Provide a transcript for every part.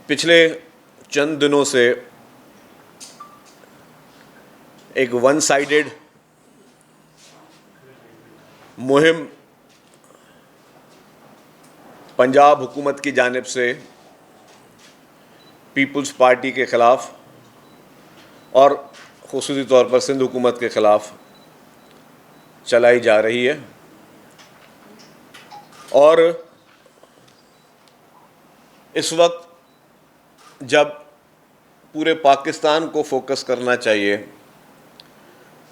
پچھلے چند دنوں سے ایک ون سائیڈڈ مہم پنجاب حکومت کی جانب سے پیپلز پارٹی کے خلاف اور خصوصی طور پر سندھ حکومت کے خلاف چلائی جا رہی ہے، اور اس وقت جب پورے پاکستان کو فوکس کرنا چاہیے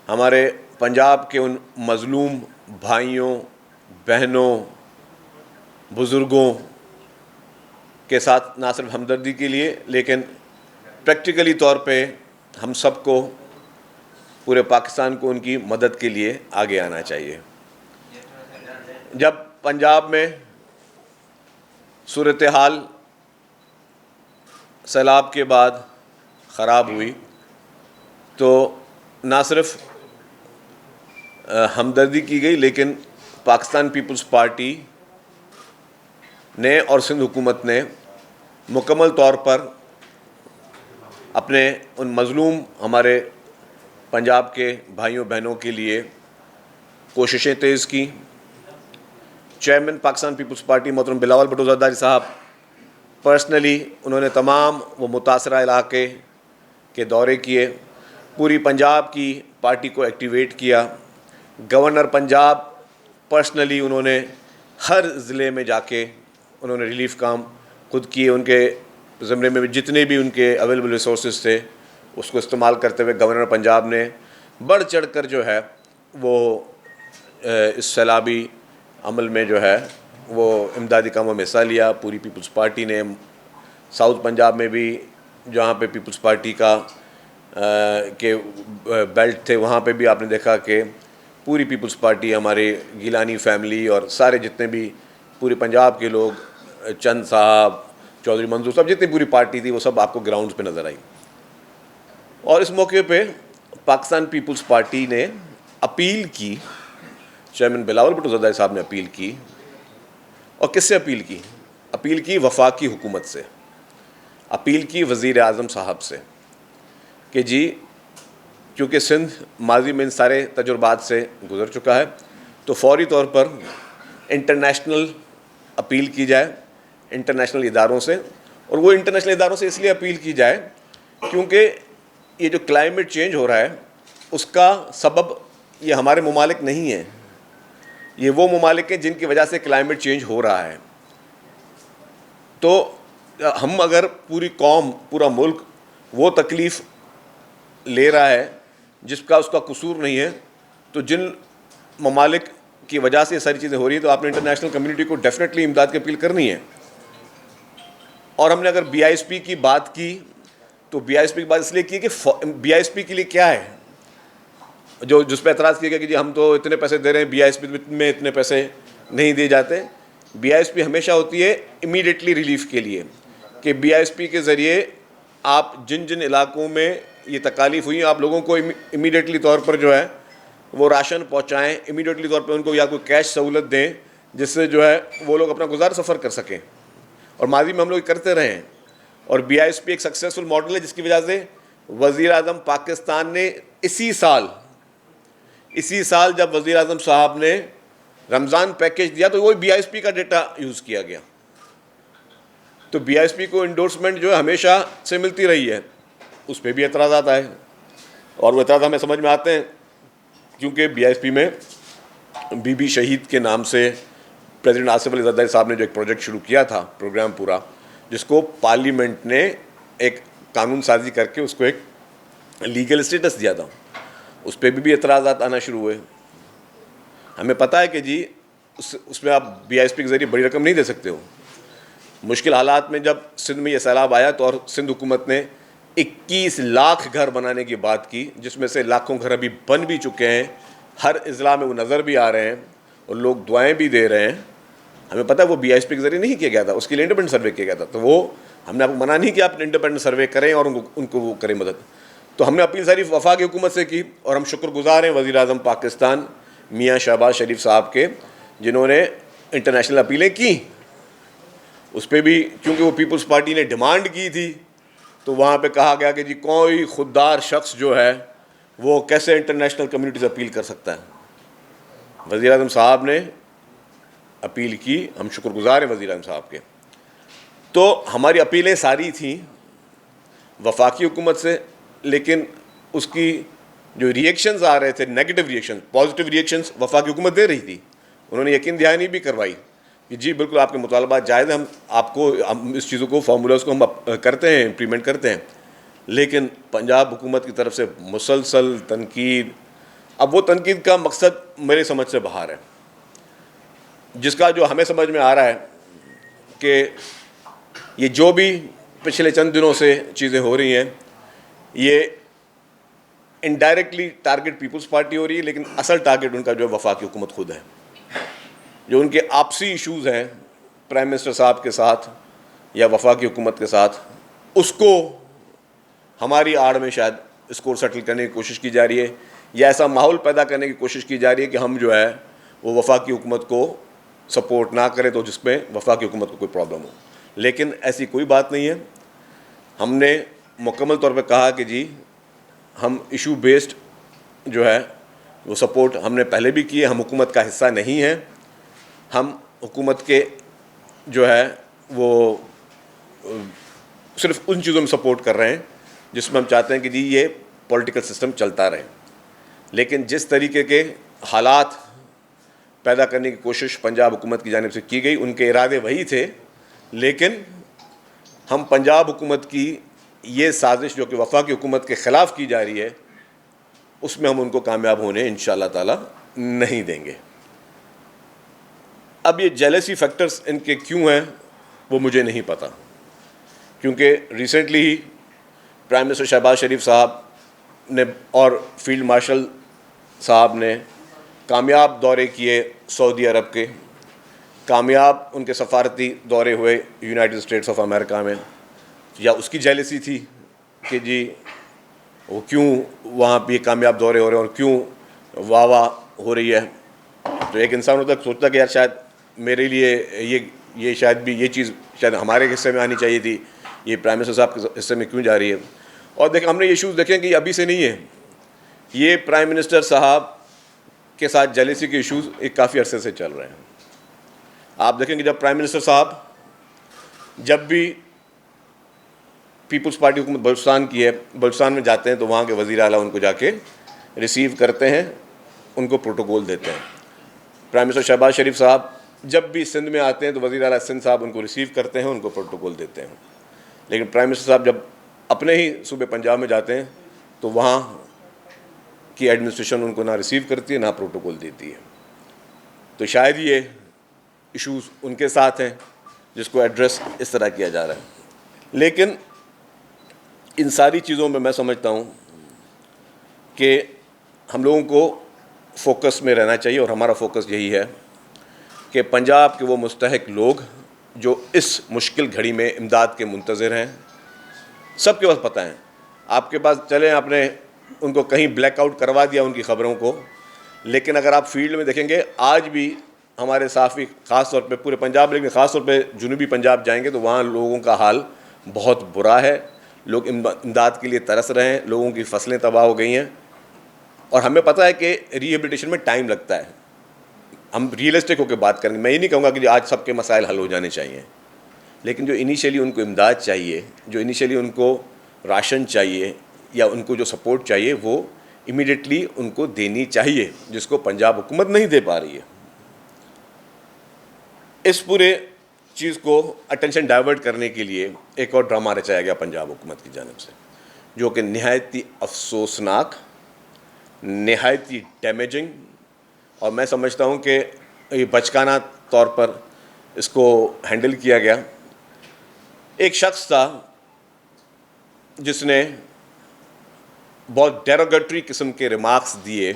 ہمارے پنجاب کے ان مظلوم بھائیوں، بہنوں، بزرگوں کے ساتھ نہ صرف ہمدردی کے لیے لیکن پریکٹیکلی طور پہ ہم سب کو، پورے پاکستان کو ان کی مدد کے لیے آگے آنا چاہیے۔ جب پنجاب میں صورتحال سیلاب کے بعد خراب ہوئی تو نہ صرف ہمدردی کی گئی لیکن پاکستان پیپلز پارٹی نے اور سندھ حکومت نے مکمل طور پر اپنے ان مظلوم ہمارے پنجاب کے بھائیوں بہنوں کے لیے کوششیں تیز کی۔ چیئرمین پاکستان پیپلز پارٹی محترم بلاول بھٹو زرداری صاحب پرسنلی انہوں نے تمام وہ متاثرہ علاقے کے دورے کیے، پوری پنجاب کی پارٹی کو ایکٹیویٹ کیا۔ گورنر پنجاب پرسنلی انہوں نے ہر ضلع میں جا کے انہوں نے ریلیف کام خود کیے، ان کے زمرے میں جتنے بھی ان کے اویلیبل ریسورسز تھے اس کو استعمال کرتے ہوئے گورنر پنجاب نے بڑھ چڑھ کر جو ہے وہ اس سیلابی عمل میں جو ہے وہ امدادی کاموں میں حصہ لیا۔ پوری پیپلز پارٹی نے ساؤتھ پنجاب میں بھی جہاں پہ پیپلز پارٹی کا کے بیلٹ تھے وہاں پہ بھی آپ نے دیکھا کہ پوری پیپلز پارٹی، ہمارے گیلانی فیملی اور سارے جتنے بھی پورے پنجاب کے لوگ، چند صاحب، چودھری منظور صاحب، جتنی پوری پارٹی تھی وہ سب آپ کو گراؤنڈز پہ نظر آئی۔ اور اس موقع پہ پاکستان پیپلز پارٹی نے اپیل کی، چیئرمین بلاول بھٹو زرداری صاحب نے اپیل کی، اور کس سے اپیل کی؟ اپیل کی وفاقی حکومت سے، اپیل کی وزیر اعظم صاحب سے کہ جی کیونکہ سندھ ماضی میں ان سارے تجربات سے گزر چکا ہے تو فوری طور پر انٹرنیشنل اپیل کی جائے انٹرنیشنل اداروں سے، اور وہ انٹرنیشنل اداروں سے اس لیے اپیل کی جائے کیونکہ یہ جو کلائمیٹ چینج ہو رہا ہے اس کا سبب یہ ہمارے ممالک نہیں ہیں، یہ وہ ممالک ہیں جن کی وجہ سے کلائمیٹ چینج ہو رہا ہے۔ تو ہم اگر پوری قوم، پورا ملک وہ تکلیف لے رہا ہے جس کا اس کا قصور نہیں ہے، تو جن ممالک کی وجہ سے یہ ساری چیزیں ہو رہی ہیں تو آپ نے انٹرنیشنل کمیونٹی کو ڈیفینیٹلی امداد کی اپیل کرنی ہے۔ اور ہم نے اگر بی آئی ایس پی کی بات کی تو بی آئی ایس پی کی بات اس لیے کی کہ بی آئی ایس پی کے لیے کیا ہے جس پہ اعتراض کیا گیا کہ جی ہم تو اتنے پیسے دے رہے ہیں، بی آئی ایس پی میں اتنے پیسے نہیں دیے جاتے۔ بی آئی ایس پی ہمیشہ ہوتی ہے امیڈیٹلی ریلیف کے لیے، کہ بی آئی ایس پی کے ذریعے آپ جن جن علاقوں میں یہ تکالیف ہوئی آپ لوگوں کو امیڈیٹلی طور پر جو ہے وہ راشن پہنچائیں، امیڈیٹلی طور پہ ان کو یا کوئی کیش سہولت دیں جس سے جو ہے وہ لوگ اپنا گزار سفر کر سکیں، اور ماضی میں ہم لوگ کرتے رہے ہیں۔ اور بی آئی ایس پی ایک سکسیزفل ماڈل ہے جس کی وجہ سے وزیر اعظم پاکستان نے اسی سال جب وزیر اعظم صاحب نے رمضان پیکیج دیا تو وہ بی آئی ایس پی کا ڈیٹا یوز کیا گیا۔ تو بی آئی ایس پی کو انڈورسمنٹ جو ہے ہمیشہ سے ملتی رہی ہے، اس پہ بھی اعتراضات آئے، اور وہ اعتراض ہمیں سمجھ میں آتے ہیں کیونکہ بی آئی ایس پی میں بی بی شہید کے نام سے پریزیڈنٹ آصف علی زرداری صاحب نے جو ایک پروجیکٹ شروع کیا تھا، پروگرام پورا، جس کو پارلیمنٹ نے ایک قانون سازی کر کے اس کو ایک لیگل اسٹیٹس دیا تھا، اس پہ بھی اعتراضات آنا شروع ہوئے۔ ہمیں پتہ ہے کہ جی اس میں آپ بی آئی ایس پی کے ذریعے بڑی رقم نہیں دے سکتے ہو۔ مشکل حالات میں جب سندھ میں یہ سیلاب آیا تو اور سندھ حکومت نے 21 لاکھ گھر بنانے کی بات کی، جس میں سے لاکھوں گھر ابھی بن بھی چکے ہیں، ہر اضلاع میں وہ نظر بھی آ رہے ہیں اور لوگ دعائیں بھی دے رہے ہیں۔ ہمیں پتہ ہے وہ بی آئی ایس پی کے ذریعے نہیں کیا گیا تھا، اس کے لیے انڈیپینڈنٹ سروے کیا گیا تھا، تو وہ ہم نے آپ کو منع نہیں کیا آپ انڈیپینڈنٹ سروے کریں اور ان کو وہ کریں مدد۔ تو ہم نے اپیل ساری وفاقی حکومت سے کی، اور ہم شکر گزار ہیں وزیر اعظم پاکستان میاں شہباز شریف صاحب کے، جنہوں نے انٹرنیشنل اپیلیں کی اس پہ بھی کیونکہ وہ پیپلز پارٹی نے ڈیمانڈ کی تھی تو وہاں پہ کہا گیا کہ جی کوئی خوددار شخص جو ہے وہ کیسے انٹرنیشنل کمیونٹی سے اپیل کر سکتا ہے. وزیر اعظم صاحب نے اپیل کی, ہم شکر گزار ہیں وزیر اعظم صاحب کے. تو ہماری اپیلیں ساری تھیں وفاقی حکومت سے, لیکن اس کی جو ریئیکشنز آ رہے تھے نیگیٹو ریئیکشنز, پازیٹیو ریئیکشنز وفاقی حکومت دے رہی تھی. انہوں نے یقین دہانی بھی کروائی کہ جی بالکل آپ کے مطالبات جائز ہیں, ہم اس چیزوں کو فارمولاز کو ہم کرتے ہیں, امپلیمنٹ کرتے ہیں. لیکن پنجاب حکومت کی طرف سے مسلسل تنقید. اب وہ تنقید کا مقصد میرے سمجھ سے باہر ہے, جس کا جو ہمیں سمجھ میں آ رہا ہے کہ یہ جو بھی پچھلے چند دنوں سے چیزیں ہو رہی ہیں یہ انڈائریکٹلی ٹارگٹ پیپلز پارٹی ہو رہی ہے, لیکن اصل ٹارگٹ ان کا جو ہے وفاقی حکومت خود ہے. جو ان کے آپسی ایشوز ہیں پرائم منسٹر صاحب کے ساتھ یا وفاقی حکومت کے ساتھ, اس کو ہماری آڑ میں شاید اس کو سیٹل کرنے کی کوشش کی جا رہی ہے, یا ایسا ماحول پیدا کرنے کی کوشش کی جا رہی ہے کہ ہم جو ہے وہ وفاقی حکومت کو سپورٹ نہ کریں تو جس میں وفاقی حکومت کو کوئی پرابلم ہو. لیکن ایسی کوئی بات نہیں ہے. ہم نے مکمل طور پہ کہا کہ جی ہم ایشو بیسڈ جو ہے وہ سپورٹ ہم نے پہلے بھی کیے, ہم حکومت کا حصہ نہیں ہیں, ہم حکومت کے جو ہے وہ صرف ان چیزوں میں سپورٹ کر رہے ہیں جس میں ہم چاہتے ہیں کہ جی یہ پولیٹیکل سسٹم چلتا رہے. لیکن جس طریقے کے حالات پیدا کرنے کی کوشش پنجاب حکومت کی جانب سے کی گئی, ان کے ارادے وہی تھے, لیکن ہم پنجاب حکومت کی یہ سازش جو کہ وفاقی حکومت کے خلاف کی جا رہی ہے اس میں ہم ان کو کامیاب ہونے انشاءاللہ تعالی نہیں دیں گے. اب یہ جیلسی فیکٹرز ان کے کیوں ہیں وہ مجھے نہیں پتہ, کیونکہ ریسنٹلی ہی پرائم منسٹر شہباز شریف صاحب نے اور فیلڈ مارشل صاحب نے کامیاب دورے کیے سعودی عرب کے, کامیاب ان کے سفارتی دورے ہوئے یونائٹڈ اسٹیٹس آف امریکہ میں. یا اس کی جیلسی تھی کہ جی وہ کیوں وہاں پہ کامیاب دورے ہو رہے ہیں اور کیوں واہ واہ ہو رہی ہے. تو ایک انسان ہوتا ہے سوچتا کہ یار شاید میرے لیے یہ شاید بھی یہ چیز شاید ہمارے حصے میں آنی چاہیے تھی, یہ پرائم منسٹر صاحب کے حصے میں کیوں جا رہی ہے. اور دیکھیں ہم نے یہ ایشوز دیکھیں کہ یہ ابھی سے نہیں ہے, یہ پرائم منسٹر صاحب کے ساتھ جیلسی کے ایشوز ایک کافی عرصے سے چل رہے ہیں. آپ دیکھیں کہ جب پرائم منسٹر صاحب جب بھی پیپلز پارٹی حکومت بلوچستان کی ہے, بلوچستان میں جاتے ہیں تو وہاں کے وزیر اعلیٰ ان کو جا کے ریسیو کرتے ہیں, ان کو پروٹوکول دیتے ہیں. پرائم منسٹر شہباز شریف صاحب جب بھی سندھ میں آتے ہیں تو وزیر اعلیٰ سندھ صاحب ان کو ریسیو کرتے ہیں, ان کو پروٹوکول دیتے ہیں. لیکن پرائم منسٹر صاحب جب اپنے ہی صوبے پنجاب میں جاتے ہیں تو وہاں کی ایڈمنسٹریشن ان کو نہ ریسیو کرتی ہے نہ پروٹوکول دیتی ہے. تو شاید یہ ایشوز ان کے ساتھ ہیں جس کو ایڈریس اس طرح کیا جا رہا ہے. لیکن ان ساری چیزوں میں میں سمجھتا ہوں کہ ہم لوگوں کو فوکس میں رہنا چاہیے, اور ہمارا فوکس یہی ہے کہ پنجاب کے وہ مستحق لوگ جو اس مشکل گھڑی میں امداد کے منتظر ہیں, سب کے پاس پتہ ہیں. آپ کے پاس چلیں آپ نے ان کو کہیں بلیک آؤٹ کروا دیا ان کی خبروں کو, لیکن اگر آپ فیلڈ میں دیکھیں گے آج بھی ہمارے صحافی خاص طور پہ پورے پنجاب لیکن خاص طور پہ جنوبی پنجاب جائیں گے تو وہاں لوگوں کا حال بہت برا ہے. لوگ امداد کے لیے ترس رہے ہیں, لوگوں کی فصلیں تباہ ہو گئی ہیں, اور ہمیں پتہ ہے کہ ریہیبلیٹیشن میں ٹائم لگتا ہے. ہم ریئلسٹک ہو کے بات کریں گے, میں یہ نہیں کہوں گا کہ آج سب کے مسائل حل ہو جانے چاہیے, لیکن جو انیشیلی ان کو امداد چاہیے, جو انیشیلی ان کو راشن چاہیے یا ان کو جو سپورٹ چاہیے وہ امیڈیٹلی ان کو دینی چاہیے, جس کو پنجاب حکومت نہیں دے پا رہی ہے. اس پورے چیز کو اٹینشن ڈائیورٹ کرنے کے لیے ایک اور ڈرامہ رچایا گیا پنجاب حکومت کی جانب سے, جو کہ نہایت ہی افسوسناک, نہایت ہی ڈیمیجنگ, اور میں سمجھتا ہوں کہ یہ بچکانہ طور پر اس کو ہینڈل کیا گیا. ایک شخص تھا جس نے بہت ڈیروگیٹری قسم کے ریمارکس دیے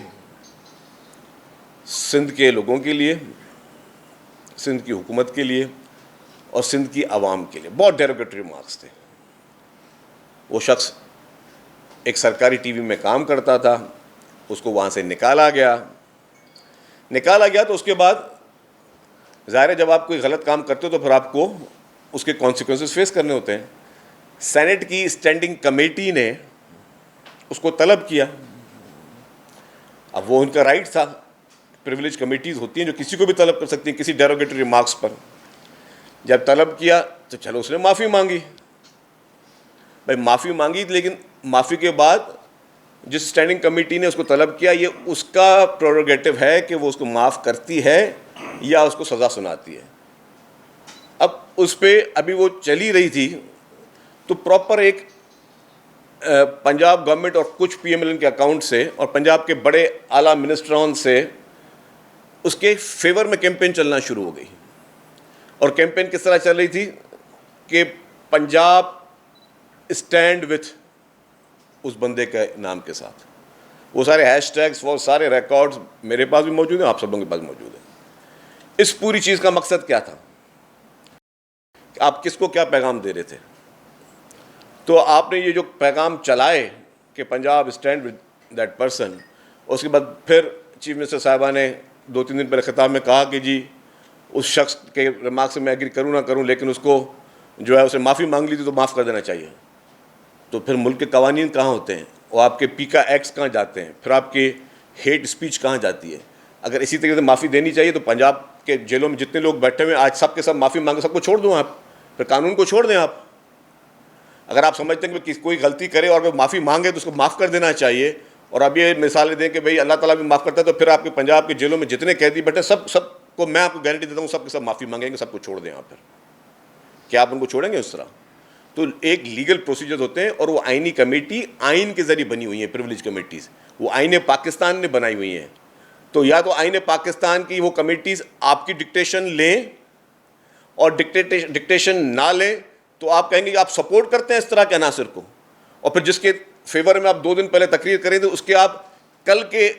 سندھ کے لوگوں کے لیے, سندھ کی حکومت کے لیے اور سندھ کی عوام کے لیے. بہت ڈیروگیٹری ریمارکس تھے. وہ شخص ایک سرکاری ٹی وی میں کام کرتا تھا, اس کو وہاں سے نکالا گیا تو اس کے بعد ظاہر ہے جب آپ کوئی غلط کام کرتے ہو تو پھر آپ کو اس کے کانسیکوینسز فیس کرنے ہوتے ہیں. سینٹ کی اسٹینڈنگ کمیٹی نے اس کو طلب کیا. اب وہ ان کا رائٹ تھا. پریویلیج کمیٹیز ہوتی ہیں جو کسی کو بھی طلب کر سکتی ہیں کسی ڈیروگیٹری ریمارکس پر. جب طلب کیا تو چلو اس نے معافی مانگی. بھائی معافی مانگی, لیکن معافی کے بعد جس اسٹینڈنگ کمیٹی نے اس کو طلب کیا, یہ اس کا پروروگیٹو ہے کہ وہ اس کو معاف کرتی ہے یا اس کو سزا سناتی ہے. اب اس پہ ابھی وہ چلی رہی تھی تو پراپر ایک پنجاب گورنمنٹ اور کچھ پی ایم ایل این کے اکاؤنٹ سے اور پنجاب کے بڑے اعلیٰ منسٹران سے اس کے فیور میں کیمپین چلنا شروع ہو گئی. اور کیمپین کس طرح چل رہی تھی کہ پنجاب اسٹینڈ وتھ اس بندے کے نام کے ساتھ. وہ سارے ہیش ٹیگس, وہ سارے ریکارڈز میرے پاس بھی موجود ہیں, آپ سب لوگوں کے پاس موجود ہیں. اس پوری چیز کا مقصد کیا تھا کہ آپ کس کو کیا پیغام دے رہے تھے. تو آپ نے یہ جو پیغام چلائے کہ Punjab stand with that person, اس کے بعد پھر چیف منسٹر صاحبہ نے 2-3 دن پہلے خطاب میں کہا کہ جی اس شخص کے ریمارک سے میں ایگری کروں نہ کروں, لیکن اس کو جو ہے اسے معافی مانگ لی تھی تو معاف کر دینا چاہیے. تو پھر ملک کے قوانین کہاں ہوتے ہیں, اور آپ کے پیکا ایکٹس کہاں جاتے ہیں, پھر آپ کے ہیٹ اسپیچ کہاں جاتی ہے. اگر اسی طریقے سے معافی دینی چاہیے تو پنجاب کے جیلوں میں جتنے لوگ بیٹھے ہوئے ہیں آج سب کے سب معافی مانگے, سب کو چھوڑ دوں آپ, پھر قانون کو چھوڑ دیں آپ. اگر آپ سمجھتے ہیں کہ کوئی غلطی کرے اور اگر معافی مانگے تو اس کو معاف کر دینا چاہیے, اور اب یہ مثالیں دیں کہ بھئی اللہ تعالیٰ بھی معاف کرتا ہے, تو پھر آپ کے پنجاب کے جیلوں میں جتنے قیدی بیٹھے سب کو میں آپ کو گارنٹی دیتا ہوں سب کے سب معافی مانگیں گے, سب کو چھوڑ دیں آپ. پھر کیا آپ ان کو چھوڑیں گے اس طرح؟ تو ایک لیگل پروسیجر ہوتے ہیں, اور وہ آئینی کمیٹی آئین کے ذریعے بنی ہوئی ہیں. پریویلیج کمیٹیز وہ آئین پاکستان نے بنائی ہوئی ہیں. تو یا تو آئین پاکستان کی وہ کمیٹیز آپ کی ڈکٹیشن لیں, اور ڈکٹیشن نہ لیں تو آپ کہیں گے کہ آپ سپورٹ کرتے ہیں اس طرح کے عناصر کو, اور پھر جس کے فیور میں آپ 2 دن پہلے تقریر کریں تو اس کے آپ کل کے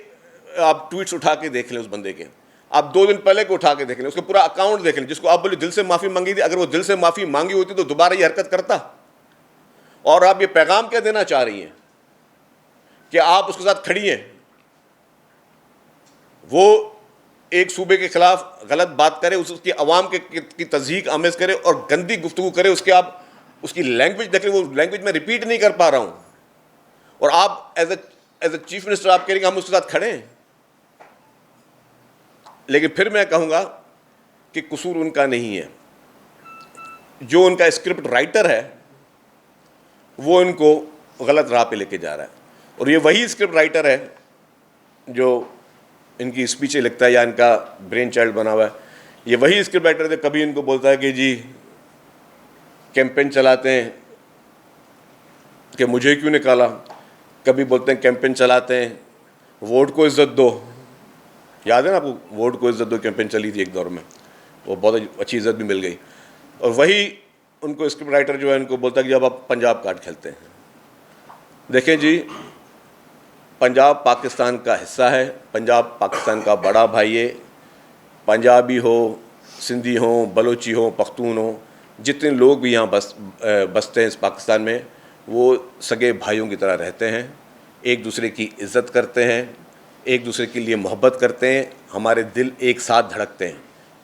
آپ ٹویٹس اٹھا کے دیکھ لیں, اس بندے کے آپ 2 دن پہلے کو اٹھا کے دیکھ لیں, اس کا پورا اکاؤنٹ دیکھ لیں. جس کو آپ بولے دل سے معافی مانگی تھی, اگر وہ دل سے معافی مانگی ہوتی تو دوبارہ یہ حرکت کرتا. اور آپ یہ پیغام کیا دینا چاہ رہی ہیں کہ آپ اس کے ساتھ کھڑی ہیں. وہ ایک صوبے کے خلاف غلط بات کرے, اس کی عوام کی تضحیک آمیز کرے اور گندی گفتگو کرے, اس کے آپ اس کی لینگویج دیکھ لیں, وہ لینگویج میں ریپیٹ نہیں کر پا رہا ہوں, اور آپ ایز اے چیف منسٹر آپ کہہ رہے ہیں کہ ہم اس کے ساتھ کھڑے ہیں. لیکن پھر میں کہوں گا کہ قصور ان کا نہیں ہے, جو ان کا اسکرپٹ رائٹر ہے وہ ان کو غلط راہ پہ لے کے جا رہا ہے. اور یہ وہی اسکرپٹ رائٹر ہے جو ان کی اسپیچیں لکھتا ہے یا ان کا برین چائلڈ بنا ہوا ہے. یہ وہی اسکرپٹ رائٹر ہے, کبھی ان کو بولتا ہے کہ جی کیمپین چلاتے ہیں کہ مجھے کیوں نکالا, کبھی بولتے ہیں کیمپین چلاتے ہیں ووٹ کو عزت دو. یاد ہے نا آپ کو, ووٹ کو عزت دو کیمپین چلی تھی ایک دور میں, وہ بہت اچھی عزت بھی مل گئی. اور وہی ان کو اسکرپٹ رائٹر جو ہے ان کو بولتا ہے کہ جب آپ پنجاب کارڈ کھیلتے ہیں. دیکھیں جی, پنجاب پاکستان کا حصہ ہے, پنجاب پاکستان کا بڑا بھائی ہے. پنجابی ہو, سندھی ہوں, بلوچی ہوں, پختون ہوں, جتنے لوگ بھی یہاں بستے ہیں اس پاکستان میں, وہ سگے بھائیوں کی طرح رہتے ہیں, ایک دوسرے کی عزت کرتے ہیں, ایک دوسرے کے لیے محبت کرتے ہیں. ہمارے دل ایک ساتھ دھڑکتے ہیں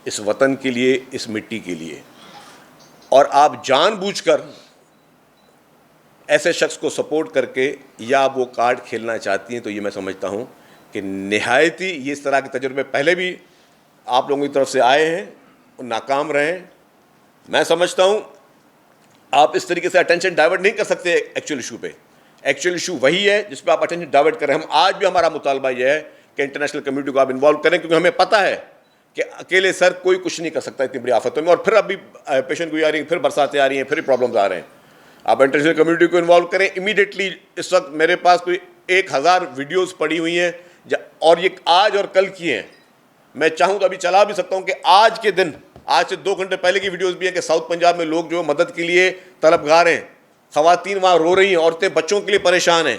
اس وطن کے لیے, اس مٹی کے لیے. اور آپ جان بوجھ کر ایسے شخص کو سپورٹ کر کے یا وہ کارڈ کھیلنا چاہتی ہیں, تو یہ میں سمجھتا ہوں کہ نہایت ہی یہ اس طرح کے تجربے پہلے بھی آپ لوگوں کی طرف سے آئے ہیں اور ناکام رہے ہیں. میں سمجھتا ہوں آپ اس طریقے سے اٹینشن ڈائیورٹ نہیں کر سکتے ایکچوئل ایشو پہ. ایکچوئل ایشو وہی ہے جس پہ آپ اٹینشن ڈائیورٹ کریں. ہم آج بھی ہمارا مطالبہ یہ ہے کہ انٹرنیشنل کمیونٹی کو آپ انوالو کریں, کیونکہ ہمیں پتہ ہے کہ اکیلے سر کوئی کچھ نہیں کر سکتا اتنی بڑی آفتوں میں. اور پھر ابھی پیشن گوئی آ رہی ہیں, پھر برساتیں آ رہی ہیں, پھر پرابلمز آ رہے ہیں. آپ انٹرنیشنل کمیونٹی کو انوالو کریں امیڈیٹلی. اس وقت میرے پاس کوئی 1000 ویڈیوز پڑی ہوئی ہیں, اور یہ آج اور کل کی ہیں. میں چاہوں تو ابھی چلا بھی سکتا ہوں کہ آج کے دن, آج سے 2 گھنٹے پہلے کی ویڈیوز بھی ہیں کہ ساؤتھ پنجاب میں لوگ جو مدد کے لیے طلبگار ہیں, خواتین وہاں رو رہی ہیں, عورتیں بچوں کے لیے پریشان ہیں,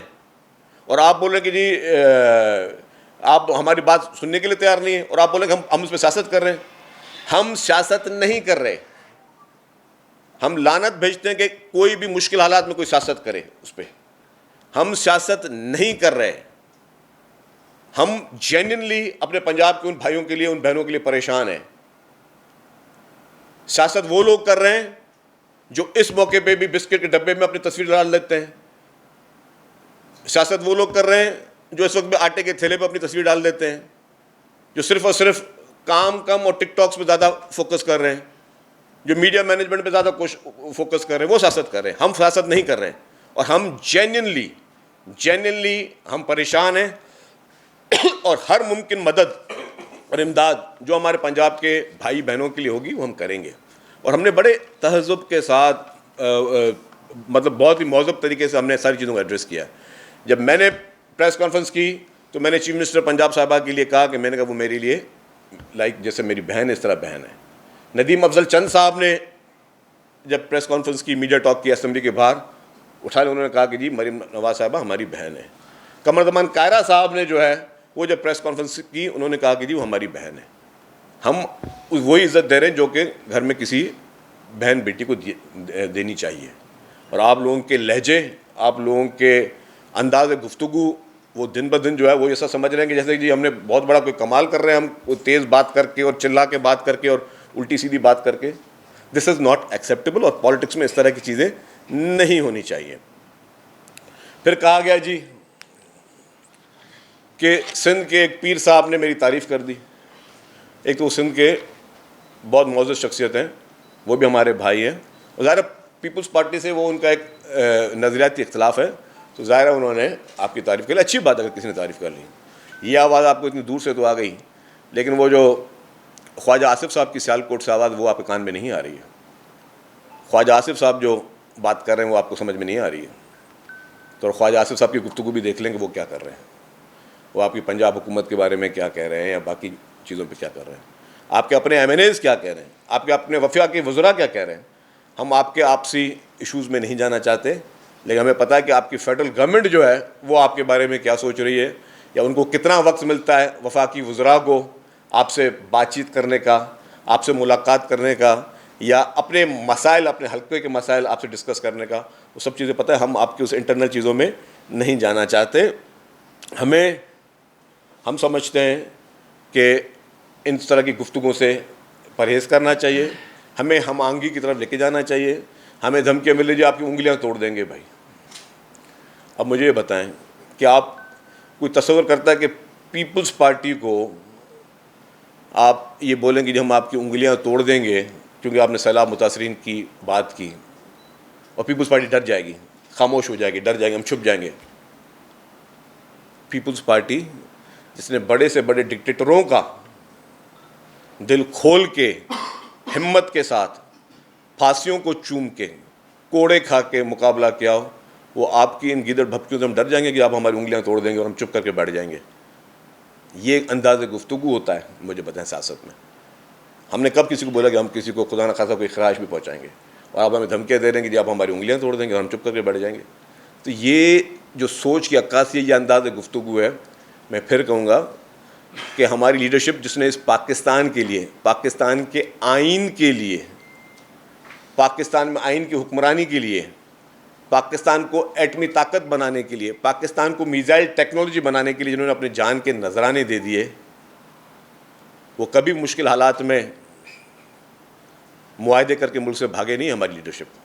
اور آپ بول رہے ہیں کہ جی آپ ہماری بات سننے کے لیے تیار نہیں ہیں, اور آپ بولیں کہ ہم اس پہ سیاست کر رہے ہیں. ہم سیاست نہیں کر رہے, ہم لعنت بھیجتے ہیں کہ کوئی بھی مشکل حالات میں کوئی سیاست کرے اس پہ. ہم سیاست نہیں کر رہے, ہم جینوئنلی اپنے پنجاب کے ان بھائیوں کے لیے, ان بہنوں کے لیے پریشان ہیں. سیاست وہ لوگ کر رہے ہیں جو اس موقع پہ بھی بسکٹ کے ڈبے میں اپنی تصویر ڈال لیتے ہیں. سیاست وہ لوگ کر رہے ہیں جو اس وقت میں آٹے کے تھیلے پہ اپنی تصویر ڈال دیتے ہیں, جو صرف اور صرف کام کم اور ٹک ٹاکس پہ زیادہ فوکس کر رہے ہیں, جو میڈیا مینجمنٹ پہ زیادہ فوکس کر رہے ہیں, وہ سیاست کر رہے ہیں. ہم سیاست نہیں کر رہے ہیں, اور ہم جینوئنلی ہم پریشان ہیں, اور ہر ممکن مدد اور امداد جو ہمارے پنجاب کے بھائی بہنوں کے لیے ہوگی وہ ہم کریں گے. اور ہم نے بڑے تہذب کے ساتھ مطلب بہت ہی مہذب طریقے سے ہم نے ساری چیزوں کو ایڈریس کیا. جب میں نے پریس کانفرنس کی تو میں نے چیف منسٹر پنجاب صاحبہ کے لیے کہا کہ میں نے کہا وہ میرے لیے لائک جیسے میری بہن ہے اس طرح بہن ہے. ندیم افضل چند صاحب نے جب پریس کانفرنس کی, میڈیا ٹاک کی اسمبلی کے باہر اٹھا لے, انہوں نے کہا کہ جی مریم نواز صاحبہ ہماری بہن ہے. قمر زمان کائرہ صاحب نے جو ہے وہ جب پریس کانفرنس کی انہوں نے کہا کہ جی وہ ہماری بہن ہے. ہم وہی عزت دے رہے ہیں جو کہ گھر میں کسی بہن بیٹی کو دینی چاہیے. اور آپ لوگوں کے لہجے, آپ لوگوں کے انداز گفتگو وہ دن بدن جو ہے وہ ایسا سمجھ رہے ہیں کہ جیسے جی ہم نے بہت بڑا کوئی کمال کر رہے ہیں, ہم کوئی تیز بات کر کے اور چلا کے بات کر کے اور الٹی سیدھی بات کر کے. دس از ناٹ ایکسیپٹیبل, اور پالیٹکس میں اس طرح کی چیزیں نہیں ہونی چاہیے. پھر کہا گیا جی کہ سندھ کے ایک پیر صاحب نے میری تعریف کر دی. ایک تو وہ سندھ کے بہت معزز شخصیت ہیں, وہ بھی ہمارے بھائی ہیں, ظاہر پیپلز پارٹی سے وہ ان کا ایک نظریاتی اختلاف ہے, تو ظاہر ہے انہوں نے آپ کی تعریف کر لی. اچھی بات ہے اگر کسی نے تعریف کر لی. یہ آواز آپ کو اتنی دور سے تو آ گئی, لیکن وہ جو خواجہ آصف صاحب کی سیالکوٹ سے آواز وہ آپ کے کان میں نہیں آ رہی ہے. خواجہ آصف صاحب جو بات کر رہے ہیں وہ آپ کو سمجھ میں نہیں آ رہی ہے. تو خواجہ آصف صاحب کی گفتگو بھی دیکھ لیں کہ وہ کیا کر رہے ہیں, وہ آپ کی پنجاب حکومت کے بارے میں کیا کہہ رہے ہیں یا باقی چیزوں پہ کیا کر رہے ہیں, آپ کے اپنے MNAs کیا کہہ رہے ہیں, آپ کے اپنے وفاق کے وزراء کیا کہہ رہے ہیں. ہم آپ کے آپسی ایشوز میں نہیں جانا چاہتے, لیکن ہمیں پتہ ہے کہ آپ کی فیڈرل گورنمنٹ جو ہے وہ آپ کے بارے میں کیا سوچ رہی ہے, یا ان کو کتنا وقت ملتا ہے وفاقی وزراء کو آپ سے بات چیت کرنے کا, آپ سے ملاقات کرنے کا, یا اپنے مسائل, اپنے حلقے کے مسائل آپ سے ڈسکس کرنے کا. وہ سب چیزیں پتہ ہے, ہم آپ کی اس انٹرنل چیزوں میں نہیں جانا چاہتے. ہم سمجھتے ہیں کہ ان طرح کی گفتگو سے پرہیز کرنا چاہیے, ہمیں ہم آہنگی کی طرف لے کے جانا چاہیے. ہمیں دھمکیاں مل رہی آپ کی انگلیاں توڑ دیں گے بھائی. اب مجھے یہ بتائیں کہ آپ کوئی تصور کرتا ہے کہ پیپلز پارٹی کو آپ یہ بولیں گے کہ ہم آپ کی انگلیاں توڑ دیں گے کیونکہ آپ نے سیلاب متاثرین کی بات کی, اور پیپلز پارٹی ڈر جائے گی, خاموش ہو جائے گی, ڈر جائے گی, ہم چھپ جائیں گے. پیپلز پارٹی جس نے بڑے سے بڑے ڈکٹیٹروں کا دل کھول کے ہمت کے ساتھ پھانسیوں کو چوم کے کوڑے کھا کے مقابلہ کیا ہو, وہ آپ کی ان گیدڑ بھپکیوں سے ہم ڈر جائیں گے کہ آپ ہماری انگلیاں توڑ دیں گے اور ہم چپ کر کے بیٹھ جائیں گے. یہ ایک انداز گفتگو ہوتا ہے مجھے بتائیں سیاست میں. ہم نے کب کسی کو بولا کہ ہم کسی کو خدا نخواستہ کوئی خراش بھی پہنچائیں گے, اور آپ ہمیں دھمکیاں دے رہے ہیں کہ جی آپ ہماری انگلیاں توڑ دیں گے اور ہم چپ کر کے بیٹھ جائیں گے. تو یہ جو سوچ کی عکاسی ہے, یہ انداز گفتگو ہے. میں پھر کہوں گا کہ ہماری لیڈرشپ جس نے اس پاکستان کے لیے, پاکستان کے آئین کے لیے, پاکستان میں آئین کی حکمرانی کے لیے, پاکستان کو ایٹمی طاقت بنانے کے لیے, پاکستان کو میزائل ٹیکنالوجی بنانے کے لیے جنہوں نے اپنے جان کے نذرانے دے دیے, وہ کبھی مشکل حالات میں معاہدے کر کے ملک سے بھاگے نہیں. ہماری لیڈرشپ,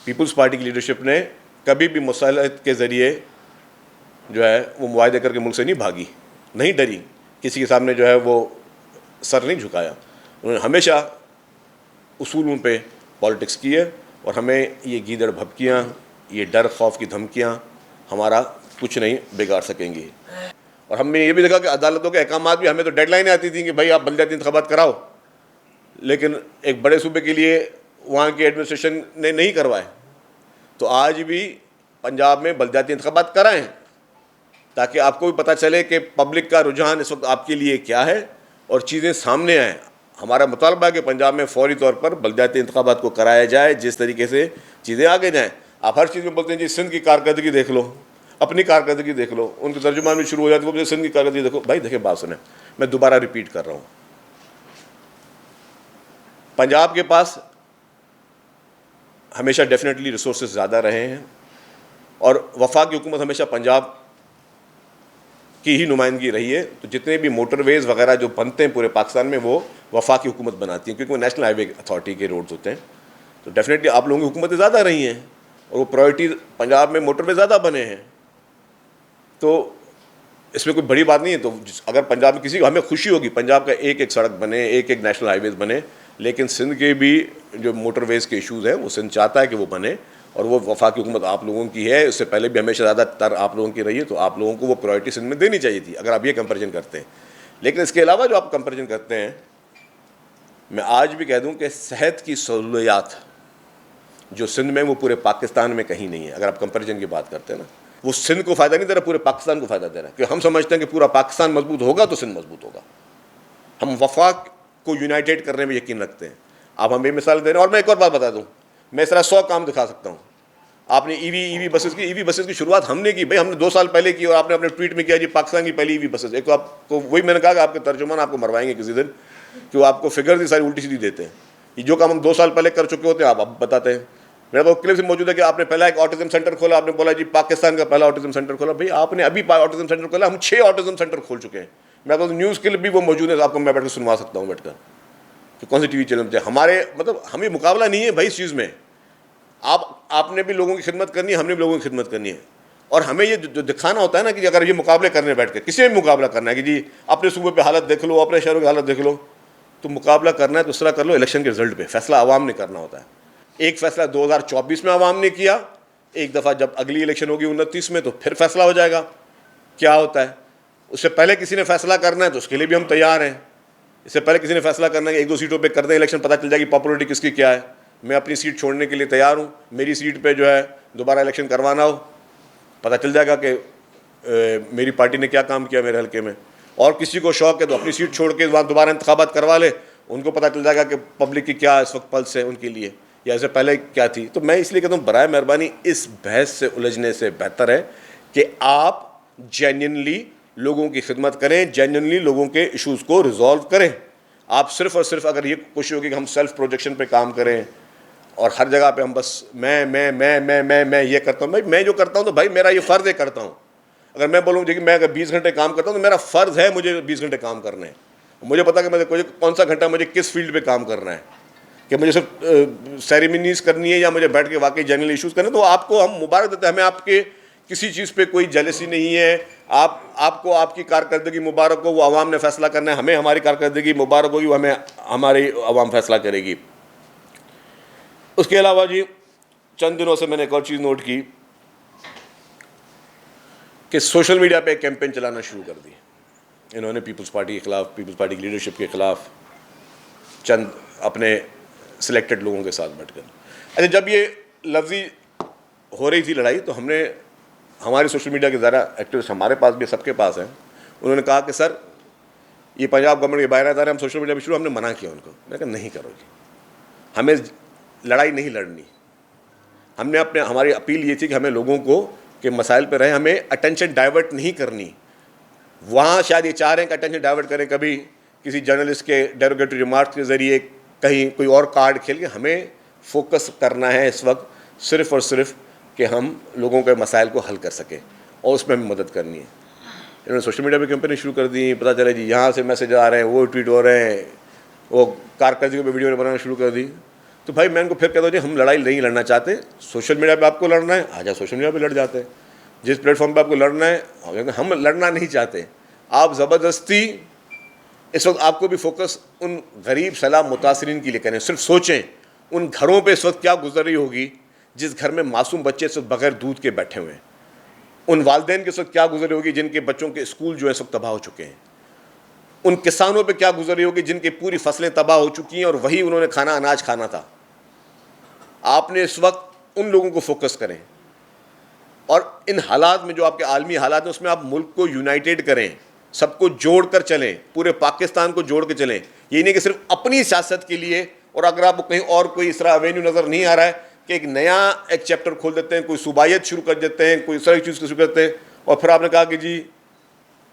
پیپلز پارٹی کی لیڈرشپ نے کبھی بھی مصالحت کے ذریعے جو ہے وہ معاہدے کر کے ملک سے نہیں بھاگی, نہیں ڈری, کسی کے سامنے جو ہے وہ سر نہیں جھکایا. انہوں نے ہمیشہ اصولوں پہ پالیٹکس کی ہے, اور ہمیں یہ گیدڑ بھپکیاں, یہ ڈر خوف کی دھمکیاں ہمارا کچھ نہیں بگاڑ سکیں گی. اور ہم نے یہ بھی دیکھا کہ عدالتوں کے احکامات بھی, ہمیں تو ڈیڈ لائنیں آتی تھیں کہ بھائی آپ بلدیاتی انتخابات کراؤ, لیکن ایک بڑے صوبے کے لیے وہاں کی ایڈمنسٹریشن نے نہیں کروائے. تو آج بھی پنجاب میں بلدیاتی انتخابات کرائیں تاکہ آپ کو بھی پتہ چلے کہ پبلک کا رجحان اس وقت آپ کے لیے کیا ہے اور چیزیں سامنے آئیں. ہمارا مطالبہ ہے کہ پنجاب میں فوری طور پر بلدیاتی انتخابات کو کرایا جائے, جس طریقے سے چیزیں آگے جائیں. آپ ہر چیز میں بولتے ہیں جی سندھ کی کارکردگی دیکھ لو, اپنی کارکردگی دیکھ لو, ان کے ترجمان بھی شروع ہو جاتے ہیں وہ سندھ کی کارکردگی دیکھو. بھائی دیکھیں بات سنیں, میں دوبارہ ریپیٹ کر رہا ہوں, پنجاب کے پاس ہمیشہ ڈیفینیٹلی ریسورسز زیادہ رہے ہیں, اور وفاقی حکومت ہمیشہ پنجاب کی ہی نمائندگی رہی ہے. تو جتنے بھی موٹر ویز وغیرہ جو بنتے ہیں پورے پاکستان میں وہ وفاقی حکومت بناتی ہے, کیونکہ وہ نیشنل ہائی وے اتھارٹی کے روڈز ہوتے ہیں. تو ڈیفینیٹلی آپ لوگوں کی حکومتیں زیادہ رہی ہیں اور وہ پرائرٹی پنجاب میں موٹر وے زیادہ بنے ہیں. تو اس میں کوئی بڑی بات نہیں ہے. تو اگر پنجاب میں کسی کو ہمیں خوشی ہوگی پنجاب کا ایک ایک سڑک بنے, ایک ایک نیشنل ہائی ویز بنے, لیکن سندھ کے بھی جو موٹر ویز کے ایشوز ہیں وہ سندھ چاہتا ہے کہ وہ بنے, اور وہ وفاقی حکومت آپ لوگوں کی ہے, اس سے پہلے بھی ہمیشہ زیادہ تر آپ لوگوں کی رہی ہے, تو آپ لوگوں کو وہ پرائرٹی سندھ میں دینی چاہیے تھی اگر آپ یہ کمپیریزن کرتے ہیں. لیکن اس کے علاوہ جو آپ کمپیریزن کرتے ہیں, میں آج بھی کہہ دوں کہ صحت کی سہولیات جو سندھ میں وہ پورے پاکستان میں کہیں نہیں ہے. اگر آپ کمپیریزن کی بات کرتے ہیں نا, وہ سندھ کو فائدہ نہیں دے رہا, پورے پاکستان کو فائدہ دے رہا ہے. کہ ہم سمجھتے ہیں کہ پورا پاکستان مضبوط ہوگا تو سندھ مضبوط ہوگا. ہم وفاق کو یونائٹیڈ کرنے میں یقین رکھتے ہیں. آپ ہمیں مثال دے رہے ہیں. اور میں ایک اور بات بتا دوں, میں اس طرح 100 کام دکھا سکتا ہوں. آپ نے ای وی بسز کی شروعات ہم نے کی بھائی, ہم نے 2 سال پہلے کی, اور آپ نے اپنے ٹویٹ میں کیا جی پاکستان کی پہلی ای وی بسز. ایک تو آپ کو وہی میں نے کہا کہ آپ کے ترجمان آپ کو مروائیں گے کسی دن, کہ وہ آپ کو فگرز ہی ساری الٹی سیدھی دیتے ہیں. یہ جو کام ہم 2 سال پہلے کر چکے ہوتے ہیں آپ اب بتاتے ہیں. میرے پاس کلپ سے موجود ہے کہ آپ نے پہلا ایک آٹزم سینٹر کھولا, آپ نے بولا جی پاکستان کا پہلا آٹزم سینٹر کھولا. بھائی آپ نے ابھی آٹزم سینٹر کھولا, ہم 6 آٹزم سینٹر کھول چکے ہیں. میرے پاس نیوز کلپ بھی وہ موجود ہے, آپ کو میں بیٹھ کے سنوا سکتا ہوں بیٹھ کر کہ کون سی ٹی وی چینل پہ. ہمارے مطلب ہمیں مقابلہ نہیں ہے بھائی اس چیز میں. آپ نے بھی لوگوں کی خدمت کرنی ہے, ہم نے بھی لوگوں کی خدمت کرنی ہے. اور ہمیں یہ جو دکھانا ہوتا ہے نا کہ اگر یہ مقابلے کرنے بیٹھ کے, کسی میں بھی مقابلہ کرنا ہے کہ جی اپنے صوبے پہ حالت دیکھ لو, اپنے شہروں کی حالت دیکھ لو, تو مقابلہ کرنا ہے تو اس طرح کر لو الیکشن کے رزلٹ پہ. فیصلہ عوام نے کرنا ہوتا ہے. ایک فیصلہ 2024 میں عوام نے کیا, ایک دفعہ جب اگلی الیکشن ہوگی 29 میں تو پھر فیصلہ ہو جائے گا کیا ہوتا ہے. اس سے پہلے کسی نے فیصلہ کرنا ہے تو اس کے لیے بھی ہم تیار ہیں. اس سے پہلے کسی نے فیصلہ کرنا ہے کہ 1-2 سیٹوں پہ کر دیں الیکشن, پتہ چل جائے گی پاپولرٹی کس کی کیا ہے. میں اپنی سیٹ چھوڑنے کے لیے تیار ہوں. میری سیٹ پہ جو ہے دوبارہ الیکشن کروانا ہو, پتہ چل جائے گا کہ میری پارٹی نے کیا کام کیا میرے حلقے میں. اور کسی کو شوق ہے تو اپنی سیٹ چھوڑ کے وہاں دوبارہ انتخابات کروا لے, ان کو پتہ چل جائے گا کہ پبلک کی کیا اس وقت پلس ہے ان کے لیے, یا اس سے پہلے کیا تھی. تو میں اس لیے کہتا ہوں برائے مہربانی اس بحث سے الجھنے سے بہتر ہے کہ آپ جینینلی لوگوں کی خدمت کریں, جینینلی لوگوں کے ایشوز کو ریزالو کریں. آپ صرف اور صرف اگر یہ کوشش ہوگی کہ ہم سیلف پروجیکشن پہ کام کریں اور ہر جگہ پہ ہم بس میں یہ کرتا ہوں, بھائی میں جو کرتا ہوں تو بھائی میرا یہ فرض ہے کرتا ہوں. اگر میں بولوں دیکھیے میں اگر 20 گھنٹے کام کرتا ہوں تو میرا فرض ہے مجھے 20 گھنٹے کام کرنے ہیں. مجھے پتا کہ مجھے کون سا گھنٹہ مجھے کس فیلڈ پہ کام کرنا ہے, کہ مجھے صرف سیریمنیز کرنی ہے یا مجھے بیٹھ کے واقعی جنرل ایشوز کرنے. تو آپ کو ہم مبارک دیتے ہیں, ہمیں آپ کے کسی چیز پہ کوئی جیلسی نہیں ہے. آپ کو آپ کی کارکردگی مبارک ہو, وہ عوام نے فیصلہ کرنا ہے. ہمیں ہماری کارکردگی مبارک ہوگی, وہ ہمیں ہماری عوام فیصلہ کرے گی. اس کے علاوہ جی چند دنوں سے میں نے ایک اور چیز نوٹ کی کہ سوشل میڈیا پہ ایک کیمپین چلانا شروع کر دی انہوں نے پیپلز پارٹی کے خلاف, پیپلز پارٹی کی لیڈرشپ کے خلاف, چند اپنے سلیکٹڈ لوگوں کے ساتھ بیٹھ کر. اچھا جب یہ لفظی ہو رہی تھی لڑائی تو ہم نے ہمارے سوشل میڈیا کے ذرا ایکٹیوسٹ ہمارے پاس بھی سب کے پاس ہیں, انہوں نے کہا کہ سر یہ پنجاب گورنمنٹ کے باہر آتا ہے, ہم سوشل میڈیا پہ شروع, ہم نے منع کیا ان کو. میں کہا نہیں کرو گی, ہمیں لڑائی نہیں لڑنی. ہم نے ہماری اپیل یہ تھی کہ ہمیں لوگوں کو کے مسائل پہ رہے, ہمیں اٹینشن ڈائیورٹ نہیں کرنی. وہاں شاید یہ چاہ رہے ہیں کہ اٹینشن ڈائیورٹ کریں کبھی کسی جرنلسٹ کے ڈیروگیٹری ریمارکس کے ذریعے, کہیں کوئی اور کارڈ کھیل کے. ہمیں فوکس کرنا ہے اس وقت صرف اور صرف کہ ہم لوگوں کے مسائل کو حل کر سکیں, اور اس میں ہمیں مدد کرنی ہے. انہوں نے سوشل میڈیا پہ کیمپین شروع کر دی, پتہ چلے جی یہاں سے میسج آ رہے ہیں, وہ ٹویٹ ہو رہے ہیں, وہ کارکردگی پہ ویڈیو بنانا شروع کر دی. تو بھائی میں ان کو پھر کہتا ہوں جی ہم لڑائی نہیں لڑنا چاہتے. سوشل میڈیا پہ آپ کو لڑنا ہے آ جا, سوشل میڈیا پہ لڑ جاتے ہیں. جس پلیٹ فارم پہ آپ کو لڑنا ہے, ہم لڑنا نہیں چاہتے. آپ زبردستی اس وقت آپ کو بھی فوکس ان غریب سیلاب متاثرین کے لیے کریں. صرف سوچیں ان گھروں پہ اس وقت کیا گزر رہی ہوگی جس گھر میں معصوم بچے اس وقت بغیر دودھ کے بیٹھے ہوئے ہیں. ان والدین کے اس وقت کیا گزر رہی ہوگی جن کے بچوں کے اسکول جو ہے اس وقت تباہ ہو چکے ہیں. ان کسانوں پہ کیا گزر رہی ہوگی جن کی پوری فصلیں تباہ ہو چکی ہیں اور وہی انہوں نے اناج کھانا تھا. آپ نے اس وقت ان لوگوں کو فوکس کریں, اور ان حالات میں جو آپ کے عالمی حالات ہیں اس میں آپ ملک کو یونائٹیڈ کریں, سب کو جوڑ کر چلیں, پورے پاکستان کو جوڑ کے چلیں. یہ نہیں کہ صرف اپنی سیاست کے لیے, اور اگر آپ کو کہیں اور کوئی اس طرح اوینیو نظر نہیں آ رہا ہے کہ ایک نیا ایک چیپٹر کھول دیتے ہیں, کوئی صوبائیت شروع کر دیتے ہیں, کوئی اس طرح کی چیز شروع کرتے ہیں, اور پھر آپ نے کہا کہ جی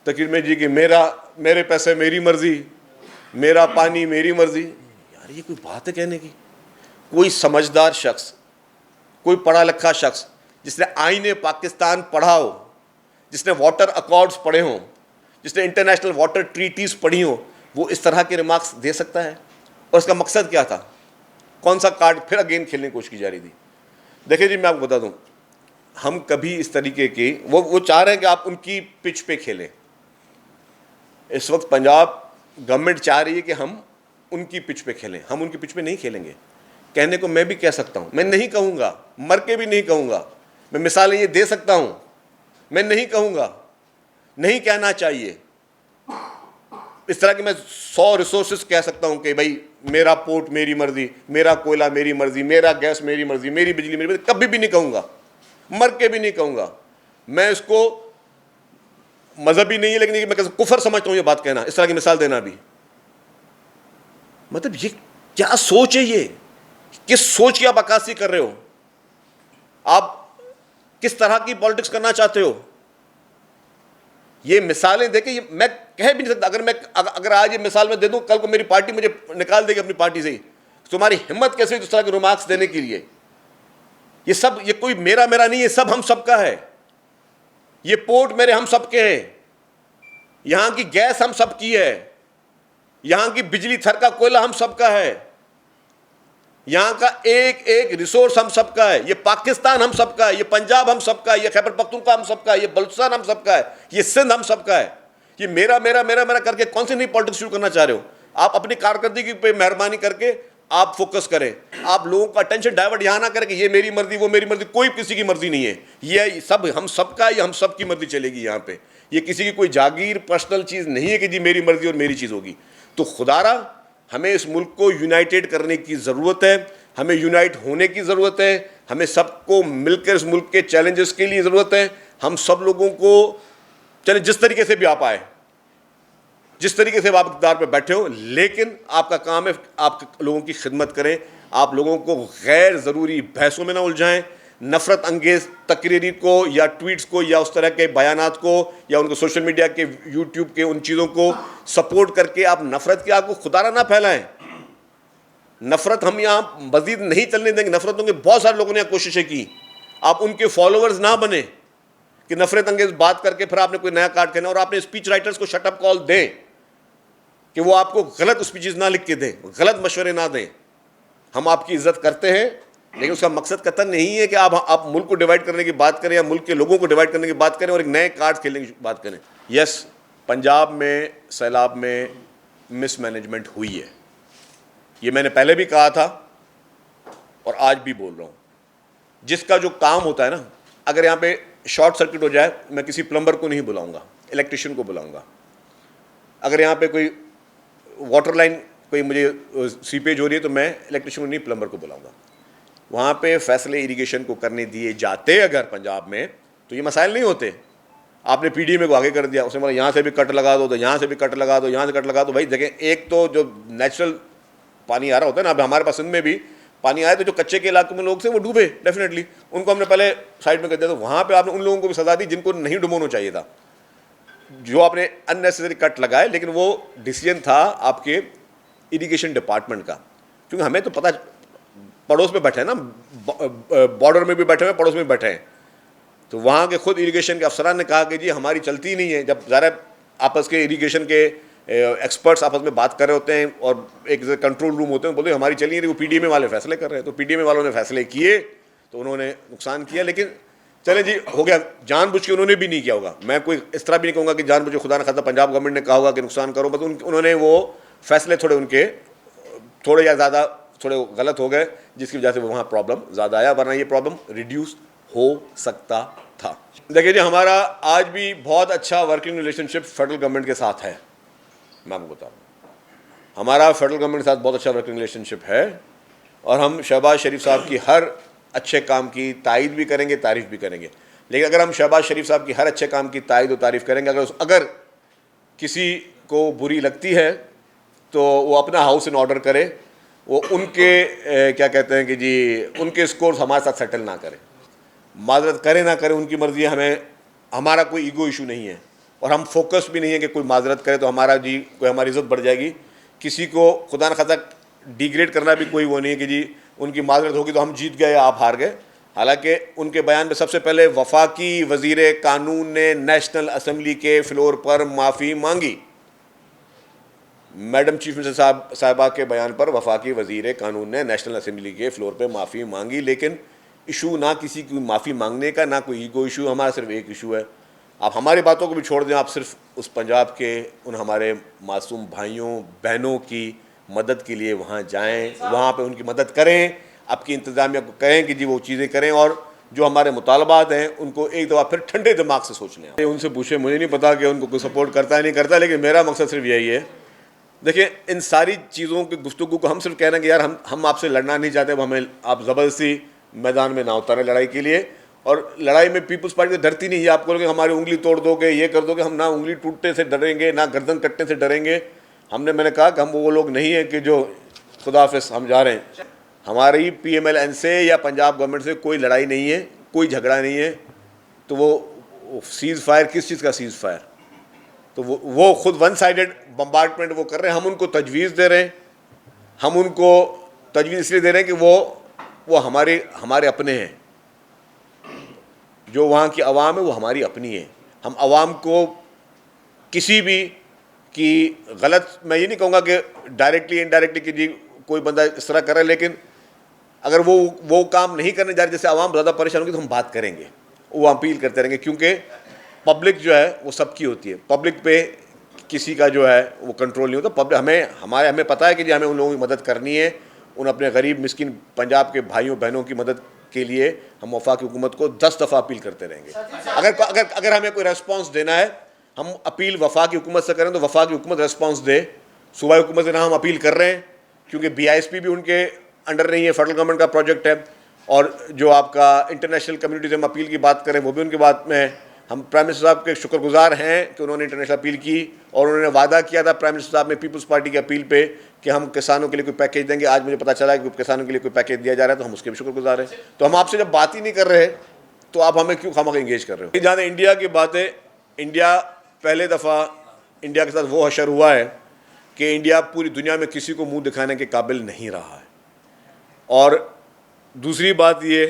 تقریر میں جی کہ میرے پیسے میری مرضی, میرا پانی میری مرضی. یار یہ کوئی بات ہے کہنے کی؟ کوئی سمجھدار شخص, کوئی پڑھا لکھا شخص جس نے آئین پاکستان پڑھا ہو, جس نے واٹر اکارڈز پڑھے ہوں, جس نے انٹرنیشنل واٹر ٹریٹیز پڑھی ہوں, وہ اس طرح کے ریمارکس دے سکتا ہے؟ اور اس کا مقصد کیا تھا؟ کون سا کارڈ پھر اگین کھیلنے کی کوشش کی جا رہی تھی. دیکھیں جی میں آپ کو بتا دوں, ہم کبھی اس طریقے کی وہ چاہ رہے ہیں کہ آپ ان کی پچ پہ کھیلیں. اس وقت پنجاب گورنمنٹ چاہ رہی ہے کہ ہم ان کی پچ پہ کھیلیں. ہم ان کی پچ پہ نہیں کھیلیں گے. کہنے کو میں بھی کہہ سکتا ہوں, میں نہیں کہوں گا, مر کے بھی نہیں کہوں گا. میں مثالیں یہ دے سکتا ہوں, میں نہیں کہوں گا, نہیں کہنا چاہیے. اس طرح کہ میں 100 ریسورسز کہہ سکتا ہوں کہ بھائی میرا پورٹ میری مرضی, میرا کوئلہ میری مرضی, میرا گیس میری مرضی, میری بجلی میری مرضی. کبھی بھی نہیں کہوں گا, مر کے بھی نہیں کہوں گا. میں اس کو مذہبی نہیں ہے لیکن میں کفر سمجھتا ہوں یہ بات کہنا, اس طرح کی مثال دینا بھی. مطلب یہ کیا سوچ ہے, یہ کس سوچ کی آپ عکاسی کر رہے ہو؟ آپ کس طرح کی پالیٹکس کرنا چاہتے ہو؟ یہ مثالیں دے کے میں کہہ بھی نہیں سکتا. اگر آج یہ مثال میں دے دوں, کل کو میری پارٹی مجھے نکال دے گی اپنی پارٹی سے ہی. تمہاری ہمت کیسے اس طرح کے ریمارکس دینے کے لیے؟ یہ کوئی میرا نہیں ہے, سب ہم سب کا ہے. یہ پورٹ میرے ہم سب کے ہیں, یہاں کی گیس ہم سب کی ہے, یہاں کی بجلی تھر کا کوئلہ ہم سب کا ہے, یہاں کا ایک ایک ریسورس ہم سب کا ہے. یہ پاکستان ہم سب کا ہے, یہ پنجاب ہم سب کا ہے, یہ خیبر پختونخوا ہم سب کا ہے, یہ بلوچستان ہم سب کا ہے, یہ سندھ ہم سب کا ہے. یہ میرا کر کے کون سی نئی پالیٹکس شروع کرنا چاہ رہے ہو؟ آپ اپنی کارکردگی پہ مہربانی کر کے آپ فوکس کریں. آپ لوگوں کا اٹینشن ڈائیورٹ یہاں نہ کریں کہ یہ میری مرضی وہ میری مرضی. کوئی کسی کی مرضی نہیں ہے, یہ سب ہم سب کا ہے, یہ ہم سب کی مرضی چلے گی یہاں پہ. یہ کسی کی کوئی جاگیر پرسنل چیز نہیں ہے کہ جی میری مرضی اور میری چیز ہوگی. تو خدا را ہمیں اس ملک کو یونائٹیڈ کرنے کی ضرورت ہے, ہمیں یونائٹ ہونے کی ضرورت ہے, ہمیں سب کو مل کر اس ملک کے چیلنجز کے لیے ضرورت ہے. ہم سب لوگوں کو چلے جس طریقے سے بھی آپ آئے, جس طریقے سے آپ اقتدار پہ بیٹھے ہو, لیکن آپ کا کام ہے آپ لوگوں کی خدمت کریں. آپ لوگوں کو غیر ضروری بحثوں میں نہ الجھائیں, نفرت انگیز تقریری کو یا ٹویٹس کو یا اس طرح کے بیانات کو یا ان کو سوشل میڈیا کے یوٹیوب کے ان چیزوں کو سپورٹ کر کے آپ نفرت کی آگ کو خدا نہ پھیلائیں. نفرت ہم یہاں مزید نہیں چلنے دیں گے. نفرتوں کے بہت سارے لوگوں نے کوششیں کی, آپ ان کے فالوورز نہ بنیں کہ نفرت انگیز بات کر کے پھر آپ نے کوئی نیا کارڈ کہنا, اور آپ نے اسپیچ رائٹرز کو شٹ اپ کال دیں کہ وہ آپ کو غلط اسپیچز نہ لکھ کے دیں, غلط مشورے نہ دیں. ہم آپ کی عزت کرتے ہیں, لیکن اس کا مقصد قطعاً نہیں ہے کہ آپ ملک کو ڈیوائڈ کرنے کی بات کریں یا ملک کے لوگوں کو ڈیوائڈ کرنے کی بات کریں اور ایک نئے کارڈ کھیلنے کی بات کریں. یس, پنجاب میں سیلاب میں مس مینجمنٹ ہوئی ہے, یہ میں نے پہلے بھی کہا تھا اور آج بھی بول رہا ہوں. جس کا جو کام ہوتا ہے نا, اگر یہاں پہ شارٹ سرکٹ ہو جائے, میں کسی پلمبر کو نہیں بلاؤں گا, الیکٹریشین کو بلاؤں گا. اگر یہاں پہ کوئی واٹر لائن کوئی مجھے سیپیج ہو رہی ہے تو میں الیکٹریشین کو نہیں پلمبر کو بلاؤں گا. وہاں پہ فیصلے اریگیشن کو کرنے دیے جاتے اگر پنجاب میں, تو یہ مسائل نہیں ہوتے. آپ نے پی ڈی ایم کو آگے کر دیا, اس نے بولا یہاں سے بھی کٹ لگا دو, تو یہاں سے بھی کٹ لگا دو, یہاں سے کٹ لگا دو. بھائی دیکھیں, ایک تو جو نیچرل پانی آ رہا ہوتا ہے نا, اب ہمارے پاس سندھ میں بھی پانی آیا تو جو کچے کے علاقے میں لوگ تھے وہ ڈوبے ڈیفینیٹلی, ان کو ہم نے پہلے سائڈ میں کر دیا. تو وہاں پہ آپ نے ان لوگوں کو بھی سزا دی جن کو نہیں ڈبونا چاہیے تھا, جو آپ نے ان نیسیسری کٹ لگائے. لیکن وہ ڈیسیجن تھا آپ کے اریگیشن ڈپارٹمنٹ کا, کیونکہ ہمیں تو پتہ پڑوس میں بیٹھے ہیں نا, بارڈر میں بھی بیٹھے ہوئے, پڑوس میں بھی بیٹھے ہیں. تو وہاں کے خود اریگیشن کے افسران نے کہا کہ جی ہماری چلتی نہیں ہے. جب ظاہر آپس کے اریگیشن کے ایکسپرٹس آپس میں بات کر رہے ہوتے ہیں اور ایک کنٹرول روم ہوتے ہیں, بولتے ہیں ہماری چلی نہیں رہی, وہ پی ڈی ایم والے فیصلے کر رہے ہیں. تو پی ڈی ایم والوں نے فیصلے کیے تو انہوں نے نقصان کیا, لیکن چلے جی ہو گیا. جان بوجھ کے انہوں نے بھی نہیں کیا ہوگا, میں کوئی اس طرح بھی نہیں کہوں گا کہ جان بوجھ کے خدا نہ خاصہ پنجاب گورنمنٹ نے کہا ہوگا کہ نقصان کرو, بس انہوں نے وہ فیصلے تھوڑے ان کے تھوڑے یا زیادہ تھوڑے غلط ہو گئے, جس کی وجہ سے وہاں پرابلم زیادہ آیا, ورنہ یہ پرابلم ریڈیوس ہو سکتا تھا. دیکھیے جی, ہمارا آج بھی بہت اچھا ورکنگ ریلیشن شپ فیڈرل گورنمنٹ کے ساتھ ہے. میں آپ کو بتا رہا ہوں, ہمارا فیڈرل گورنمنٹ کے ساتھ بہت اچھا ورکنگ ریلیشن شپ ہے, اور ہم شہباز شریف صاحب کی ہر اچھے کام کی تائید بھی کریں گے, تعریف بھی کریں گے. لیکن اگر ہم شہباز شریف صاحب کی ہر اچھے کام کی تائید و تعریف کریں گے, اگر کسی کو بری لگتی ہے تو وہ اپنا ہاؤس ان آرڈر کرے, وہ ان کے کیا کہتے ہیں کہ جی ان کے اسکورز ہمارے ساتھ سیٹل نہ کرے, معذرت کرے نہ کرے, ان کی مرضی ہے. ہمیں ہمارا کوئی ایگو ایشو نہیں ہے, اور ہم فوکس بھی نہیں ہے کہ کوئی معذرت کرے تو ہمارا جی کوئی ہماری عزت بڑھ جائے گی. کسی کو خدا نخواستہ ڈیگریڈ کرنا بھی کوئی وہ نہیں ہے کہ جی ان کی معذرت ہوگی تو ہم جیت گئے یا آپ ہار گئے. حالانکہ ان کے بیان میں سب سے پہلے وفاقی وزیر قانون نے نیشنل اسمبلی کے فلور پر معافی مانگی. میڈم چیف منسٹر صاحبہ کے بیان پر وفاقی وزیر قانون نے نیشنل اسمبلی کے فلور پہ معافی مانگی، لیکن ایشو نہ کسی کی معافی مانگنے کا، نہ کوئی ایگو ایشو، ہمارا صرف ایک ایشو ہے. آپ ہماری باتوں کو بھی چھوڑ دیں، آپ صرف اس پنجاب کے ان ہمارے معصوم بھائیوں بہنوں کی مدد کے لیے وہاں جائیں، وہاں پہ ان کی مدد کریں، آپ کی انتظامیہ کو کہیں کہ جی وہ چیزیں کریں، اور جو ہمارے مطالبات ہیں ان کو ایک دفعہ پھر ٹھنڈے دماغ سے سوچ لیں. ان سے پوچھیں، مجھے نہیں پتا کہ ان کو کوئی سپورٹ کرتا ہے نہیں کرتا، لیکن میرا مقصد صرف یہی ہے. دیکھیں ان ساری چیزوں کی گفتگو کو ہم صرف کہہ رہے ہیں کہ یار ہم آپ سے لڑنا نہیں چاہتے، ہمیں آپ زبردستی میدان میں نہ اتاریں لڑائی کے لیے. اور لڑائی میں پیپلز پارٹی ڈرتی نہیں ہے. آپ کو کہ ہماری انگلی توڑ دو گے، یہ کر دو گے، ہم نہ انگلی ٹوٹنے سے ڈریں گے، نہ گردن کٹنے سے ڈریں گے. میں نے کہا کہ ہم وہ لوگ نہیں ہیں کہ جو خدا حافظ ہم جا رہے ہیں. ہماری پی ایم ایل این سے یا پنجاب گورنمنٹ سے کوئی لڑائی نہیں ہے، کوئی جھگڑا نہیں ہے. تو وہ سیز فائر کس چیز کا سیز فائر؟ تو وہ خود ون سائیڈڈ بمبارڈمنٹ وہ کر رہے ہیں. ہم ان کو تجویز دے رہے ہیں، ہم ان کو تجویز اس لیے دے رہے ہیں کہ وہ ہمارے اپنے ہیں. جو وہاں کی عوام ہے وہ ہماری اپنی ہے. ہم عوام کو کسی بھی کی غلط، میں یہ نہیں کہوں گا کہ ڈائریکٹلی انڈائریکٹلی کہ جی کوئی بندہ اس طرح کر رہا ہے، لیکن اگر وہ کام نہیں کرنے جا رہے جیسے عوام زیادہ پریشان ہوگی تو ہم بات کریں گے، وہ اپیل کرتے رہیں گے. کیونکہ پبلک جو ہے وہ سب کی ہوتی ہے، پبلک پہ کسی کا جو ہے وہ کنٹرول نہیں ہوتا. پبلک ہمیں پتہ ہے کہ جی ہمیں ان لوگوں کی مدد کرنی ہے، ان اپنے غریب مسکین پنجاب کے بھائیوں بہنوں کی مدد کے لیے ہم وفاقی حکومت کو 10 دفعہ اپیل کرتے رہیں گے. اگر ہمیں کوئی ریسپانس دینا ہے، ہم اپیل وفاقی حکومت سے کریں تو وفاقی حکومت ریسپانس دے. صوبائی حکومت سے نہ ہم اپیل کر رہے ہیں کیونکہ بی آئی ایس پی بھی ان کے انڈر نہیں ہے، فیڈرل گورنمنٹ کا پروجیکٹ ہے. اور جو آپ کا انٹرنیشنل کمیونٹی سے ہم اپیل کی بات کریں وہ بھی ان کی بات میں ہے. ہم پرائم منسٹر صاحب کے شکر گزار ہیں کہ انہوں نے انٹرنیشنل اپیل کی، اور انہوں نے وعدہ کیا تھا پرائم منسٹر صاحب نے پیپلز پارٹی کی اپیل پہ کہ ہم کسانوں کے لیے کوئی پیکیج دیں گے. آج مجھے پتا چلا ہے کہ کسانوں کے لیے کوئی پیکیج دیا جا رہا ہے، تو ہم اس کے بھی شکر گزار ہیں. تو ہم آپ سے جب بات ہی نہیں کر رہے تو آپ ہمیں کیوں خواہ انگیج کر رہے ہو؟ جہاں انڈیا کی بات ہے، انڈیا پہلے دفعہ انڈیا کے ساتھ وہ حشر ہوا ہے کہ انڈیا پوری دنیا میں کسی کو منہ دکھانے کے قابل نہیں رہا ہے. اور دوسری بات یہ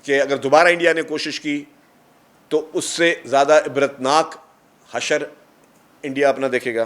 کہ اگر دوبارہ انڈیا نے کوشش کی تو اس سے زیادہ عبرتناک حشر انڈیا اپنا دیکھے گا.